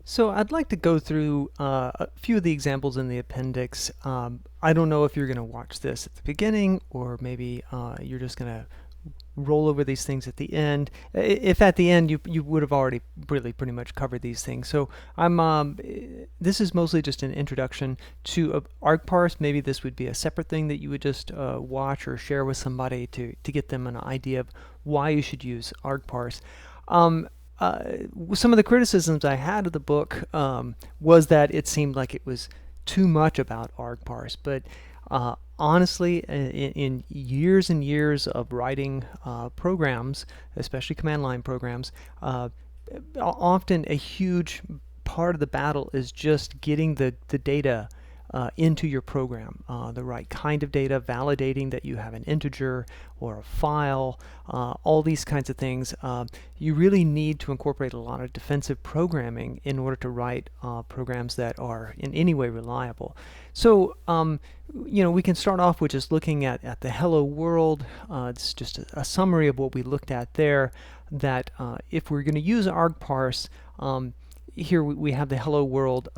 So I'd like to go through a few of the examples in the appendix. I don't know if you're going to watch this at the beginning or maybe you're just going to roll over these things at the end. If at the end you would have already really pretty much covered these things. So this is mostly just an introduction to argparse. Maybe this would be a separate thing that you would just watch or share with somebody to get them an idea of why you should use argparse. Some of the criticisms I had of the book was that it seemed like it was too much about argparse, but honestly, in years and years of writing programs, especially command line programs, often a huge part of the battle is just getting the data into your program, the right kind of data, validating that you have an integer or a file, all these kinds of things. You really need to incorporate a lot of defensive programming in order to write programs that are in any way reliable. So, we can start off with just looking at the hello world. It's just a summary of what we looked at there, that if we're going to use argparse, here we have the hello world.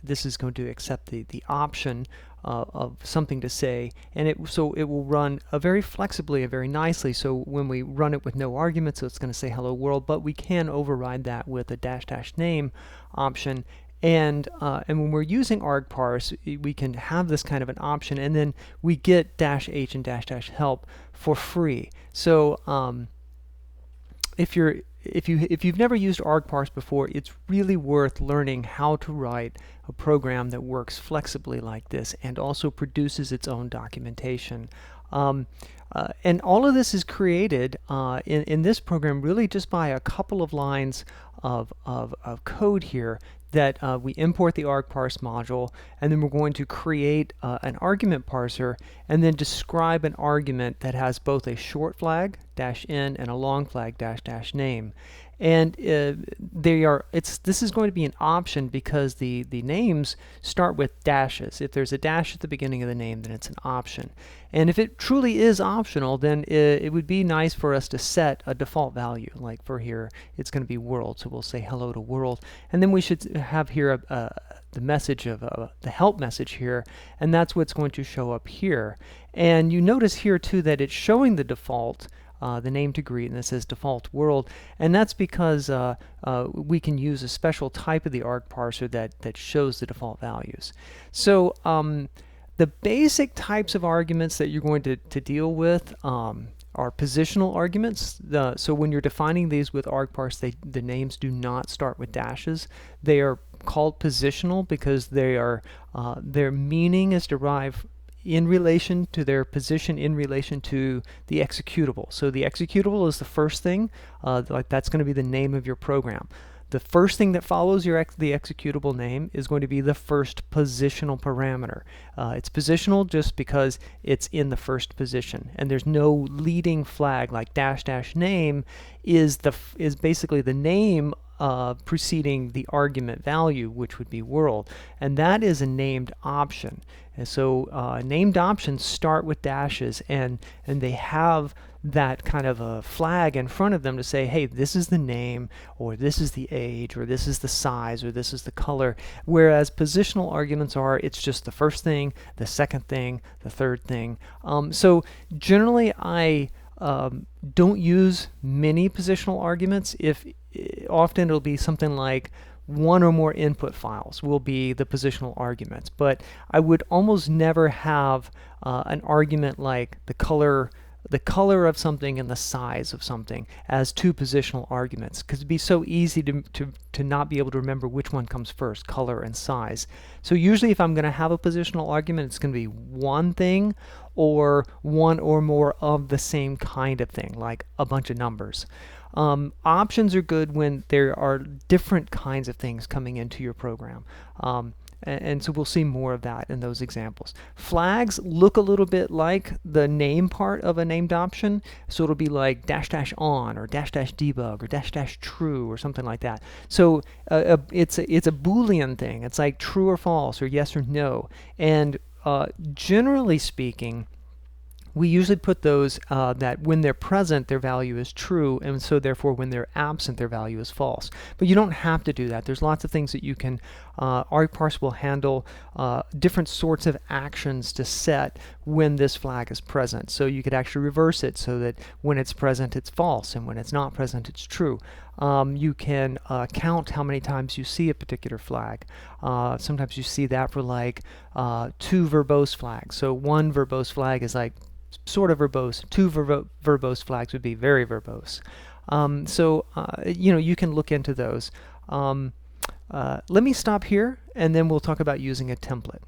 This is going to accept the option of something to say, and so it will run very flexibly and very nicely. So when we run it with no arguments, so it's going to say hello world, but we can override that with a -- name option. And when we're using argparse, we can have this kind of an option, and then we get -h and -help for free. So if you've never used argparse before, it's really worth learning how to write a program that works flexibly like this and also produces its own documentation. And all of this is created in this program really just by a couple of lines of code here, that we import the argparse module, and then we're going to create an argument parser and then describe an argument that has both a short flag -n and a long flag --name. And this is going to be an option because the names start with dashes. If there's a dash at the beginning of the name, then it's an option. And if it truly is optional, then it would be nice for us to set a default value. Like for here, it's going to be world, so we'll say hello to world. And then we should have here the message of the help message here, and that's what's going to show up here. And you notice here too that it's showing the default, the name to greet, and it says default world, and that's because we can use a special type of the argparser that shows the default values. So the basic types of arguments that you're going to deal with are positional arguments. So when you're defining these with argparse, the names do not start with dashes. They are called positional because their meaning is derived in relation to their position in relation to the executable. So the executable is the first thing, like that's going to be the name of your program. The first thing that follows the executable name is going to be the first positional parameter. It's positional just because it's in the first position, and there's no leading flag like --name is basically the name preceding the argument value, which would be world, and that is a named option. And so named options start with dashes, and they have that kind of a flag in front of them to say, hey, this is the name, or this is the age, or this is the size, or this is the color. Whereas positional arguments it's just the first thing, the second thing, the third thing. So generally I don't use many positional arguments. Often it'll be something like one or more input files will be the positional arguments, but I would almost never have an argument like the color of something and the size of something as two positional arguments, because it'd be so easy to not be able to remember which one comes first, color and size. So usually if I'm going to have a positional argument, it's going to be one thing or one or more of the same kind of thing, like a bunch of numbers. Options are good when there are different kinds of things coming into your program. And so we'll see more of that in those examples. Flags look a little bit like the name part of a named option, so it'll be like --on or --debug or --true or something like that. So it's a Boolean thing. It's like true or false or yes or no. And generally speaking, we usually put those that when they're present, their value is true, and so therefore when they're absent, their value is false. But you don't have to do that. There's lots of things that you can, argparse will handle different sorts of actions to set when this flag is present. So you could actually reverse it so that when it's present, it's false, and when it's not present, it's true. You can count how many times you see a particular flag. Sometimes you see that for like 2 verbose flags. So 1 verbose flag is like sort of verbose. 2 verbose flags would be very verbose. You can look into those. Let me stop here, and then we'll talk about using a template.